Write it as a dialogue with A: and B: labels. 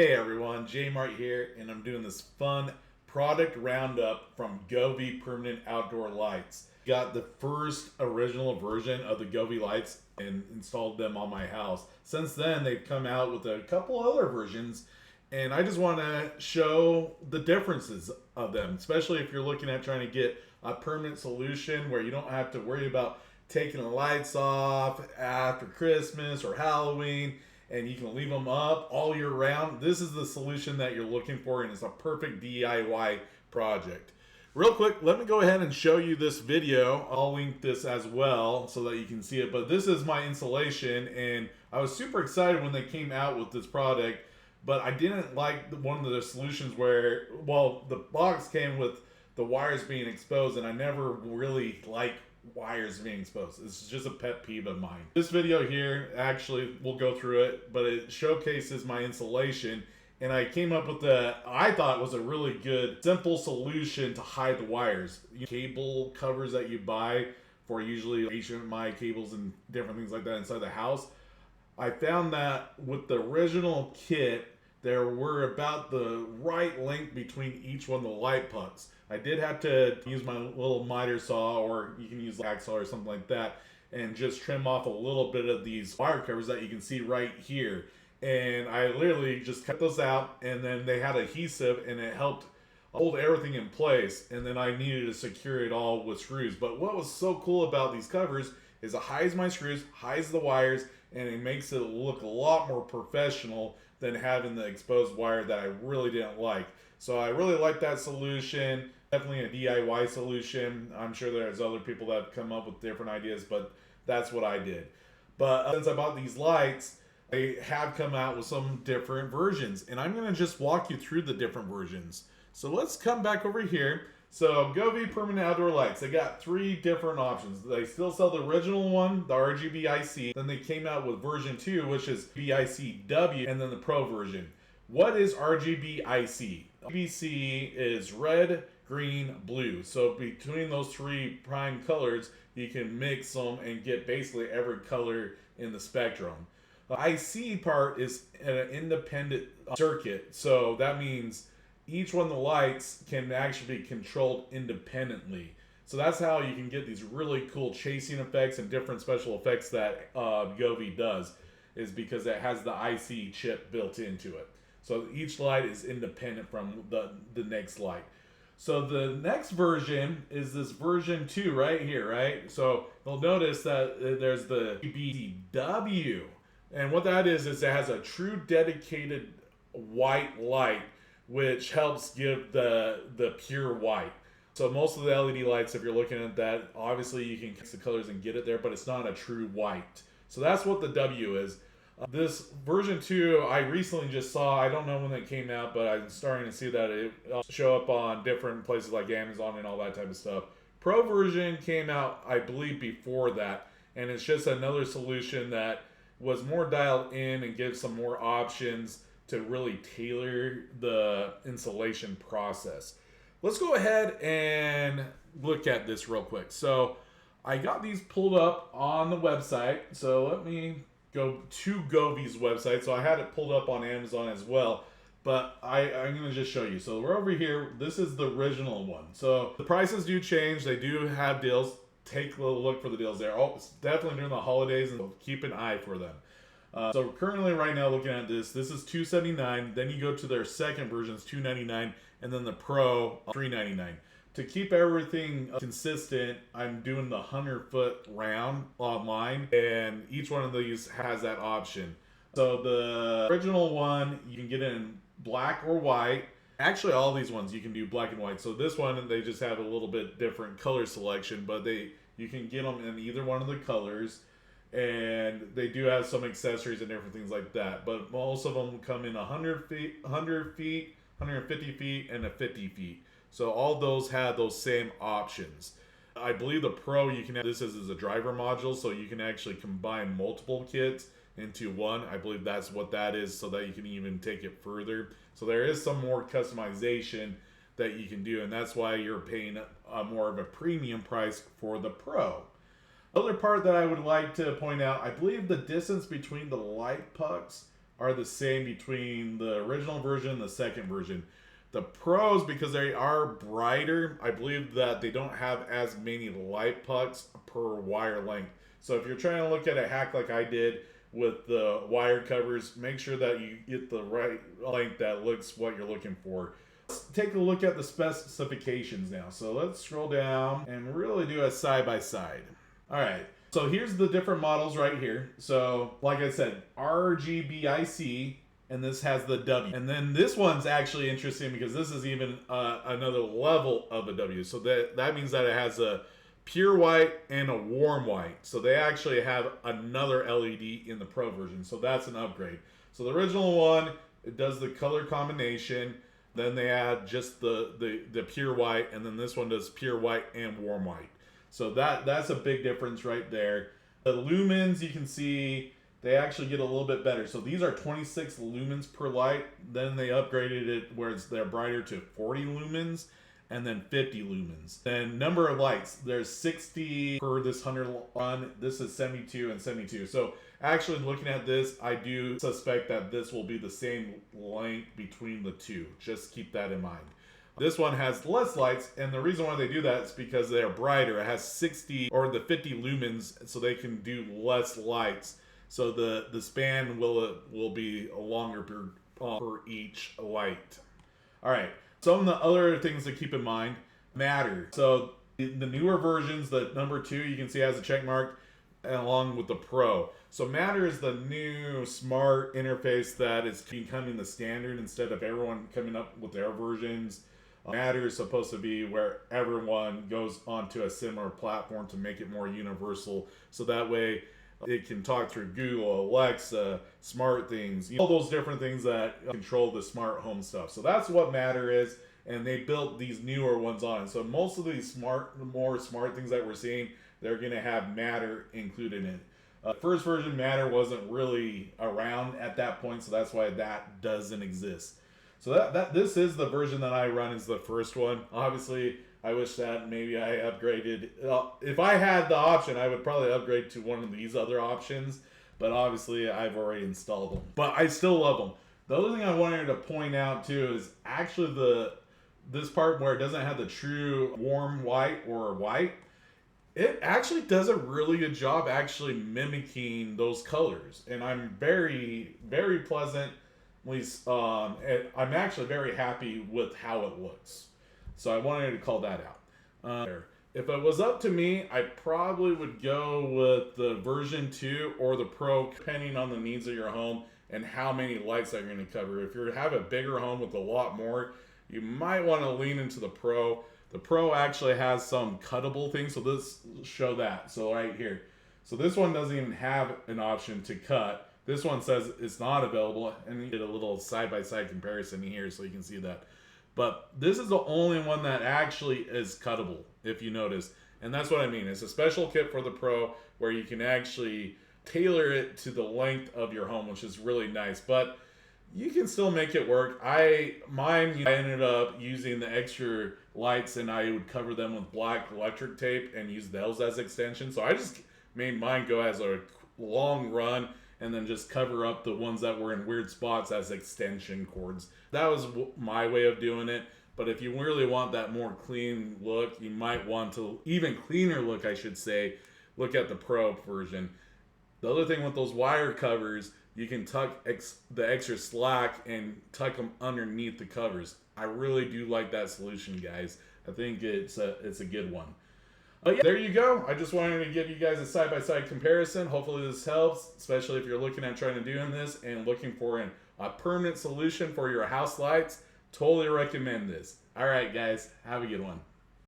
A: Hey everyone, J Mart here, and I'm doing this fun product roundup from Govee Permanent Outdoor Lights. Got the first original version of the Govee lights and installed them on my house. Since then, they've come out with a couple other versions, and I just want to show the differences of them, especially if you're looking at trying to get a permanent solution where you don't have to worry about taking the lights off after Christmas or Halloween, and you can leave them up all year round. This is the solution that you're looking for, and it's a perfect DIY project. Real quick, let me go ahead and show you this video. I'll link this as well so that you can see it, but this is my installation, and I was super excited when they came out with this product, but I didn't like one of the solutions where, well, the box came with the wires being exposed, and I never really liked wires being exposed. This is just a pet peeve of mine. This video here, actually, we'll go through it, but it showcases my installation, and I came up with I thought was a really good, simple solution to hide the wires. Cable covers that you buy for usually HDMI cables and different things like that inside the house. I found that with the original kit, there were about the right length between each one of the light pucks. I did have to use my little miter saw, or you can use a hacksaw or something like that, and just trim off a little bit of these wire covers that you can see right here. And I literally just cut those out, and then they had adhesive, and it helped hold everything in place. And then I needed to secure it all with screws. But what was so cool about these covers is it hides my screws, hides the wires, and it makes it look a lot more professional than having the exposed wire that I really didn't like. So I really like that solution. Definitely a DIY solution. I'm sure there's other people that have come up with different ideas, but that's what I did. But since I bought these lights, they have come out with some different versions, and I'm going to just walk you through the different versions. So let's come back over here. So Govee Permanent Outdoor Lights, they got 3 different options. They still sell the original one, the RGB IC. Then they came out with version 2, which is BICW, and then the Pro version. What is RGB IC? RGBC is red, green, blue. So between those 3 prime colors, you can mix them and get basically every color in the spectrum. The IC part is an independent circuit, so that means each one of the lights can actually be controlled independently. So that's how you can get these really cool chasing effects and different special effects that Govee does, is because it has the IC chip built into it. So each light is independent from the next light. So the next version is this version 2 right here, right? So you'll notice that there's the BCW. And what that is it has a true dedicated white light, which helps give the pure white. So most of the LED lights, if you're looking at that, obviously you can fix the colors and get it there, but it's not a true white. So that's what the W is. This version 2, I recently just saw, I don't know when it came out, but I'm starting to see that it show up on different places like Amazon and all that type of stuff. Pro version came out, I believe, before that, and it's just another solution that was more dialed in and gives some more options to really tailor the installation process. Let's go ahead and look at this real quick. So I got these pulled up on the website. So let me go to Govee's website. So I had it pulled up on Amazon as well, but I'm going to just show you. So we're over here. This is the original one. So the prices do change. They do have deals. Take a little look for the deals there. Oh, it's definitely during the holidays, and keep an eye for them. So currently right now looking at this is $279. Then you go to their second version, it's $299, and then the Pro, $399. To keep everything consistent, I'm doing the 100-foot round online, and each one of these has that option. So the original one, you can get it in black or white. Actually, all these ones you can do black and white. So this one, they just have a little bit different color selection, but you can get them in either one of the colors. And they do have some accessories and different things like that, but most of them come in 100 feet, 150 feet, and 50 feet. So all those have those same options. I believe the Pro, you can have this as a driver module, so you can actually combine multiple kits into one. I believe that's what that is, so that you can even take it further. So there is some more customization that you can do, and that's why you're paying more of a premium price for the Pro. Other part that I would like to point out, I believe the distance between the light pucks are the same between the original version and the second version. The Pros, because they are brighter, I believe that they don't have as many light pucks per wire length. So if you're trying to look at a hack like I did with the wire covers, make sure that you get the right length that looks what you're looking for. Let's take a look at the specifications now. So let's scroll down and really do a side by side. All right. So here's the different models right here. So like I said, RGBIC, and this has the W. And then this one's actually interesting because this is even another level of a W. So that means that it has a pure white and a warm white. So they actually have another LED in the Pro version. So that's an upgrade. So the original one, it does the color combination. Then they add just the pure white, and then this one does pure white and warm white. So that's a big difference right there. The lumens, you can see, they actually get a little bit better. So these are 26 lumens per light. Then they upgraded it where they're brighter to 40 lumens and then 50 lumens. Then number of lights, there's 60 per this 100 run. This is 72 and 72. So actually looking at this, I do suspect that this will be the same length between the two. Just keep that in mind. This one has less lights, and the reason why they do that is because they're brighter. It has 60 or the 50 lumens, so they can do less lights. So the span will be longer per each light. All right. Some of the other things to keep in mind, matter. So the newer versions, the number 2, you can see has a check mark along with the Pro. So matter is the new smart interface that is becoming the standard instead of everyone coming up with their versions. Matter is supposed to be where everyone goes onto a similar platform to make it more universal. So that way it can talk through Google, Alexa, smart things, all those different things that control the smart home stuff. So that's what Matter is, and they built these newer ones on it. So most of these more smart things that we're seeing, they're going to have Matter included in it. First version Matter wasn't really around at that point, so that's why that doesn't exist. So this is the version that I run, is the first one. Obviously, I wish that maybe I upgraded. If I had the option, I would probably upgrade to one of these other options. But obviously, I've already installed them. But I still love them. The other thing I wanted to point out too is actually this part where it doesn't have the true warm white or white. It actually does a really good job actually mimicking those colors. And I'm very, very pleasant. I'm actually very happy with how it looks. So I wanted to call that out. If it was up to me, I probably would go with the version 2 or the Pro, depending on the needs of your home and how many lights they're going to cover. If you have a bigger home with a lot more, you might want to lean into the Pro. The Pro actually has some cuttable things, so let's show that. So right here. So this one doesn't even have an option to cut. This one says it's not available, and you get a little side-by-side comparison here so you can see that. But this is the only one that actually is cuttable, if you notice. And that's what I mean. It's a special kit for the Pro where you can actually tailor it to the length of your home, which is really nice. But you can still make it work. I ended up using the extra lights, and I would cover them with black electric tape and use those as extensions. So I just made mine go as a long run, and then just cover up the ones that were in weird spots as extension cords. That was my way of doing it. But if you really want that more clean look, you might want to, even cleaner look, I should say, look at the Pro version. The other thing with those wire covers, you can tuck the extra slack and tuck them underneath the covers. I really do like that solution, guys. I think it's a good one. But yeah, there you go. I just wanted to give you guys a side-by-side comparison. Hopefully this helps, especially if you're looking at trying to do this and looking for a permanent solution for your house lights. Totally recommend this. All right, guys, have a good one.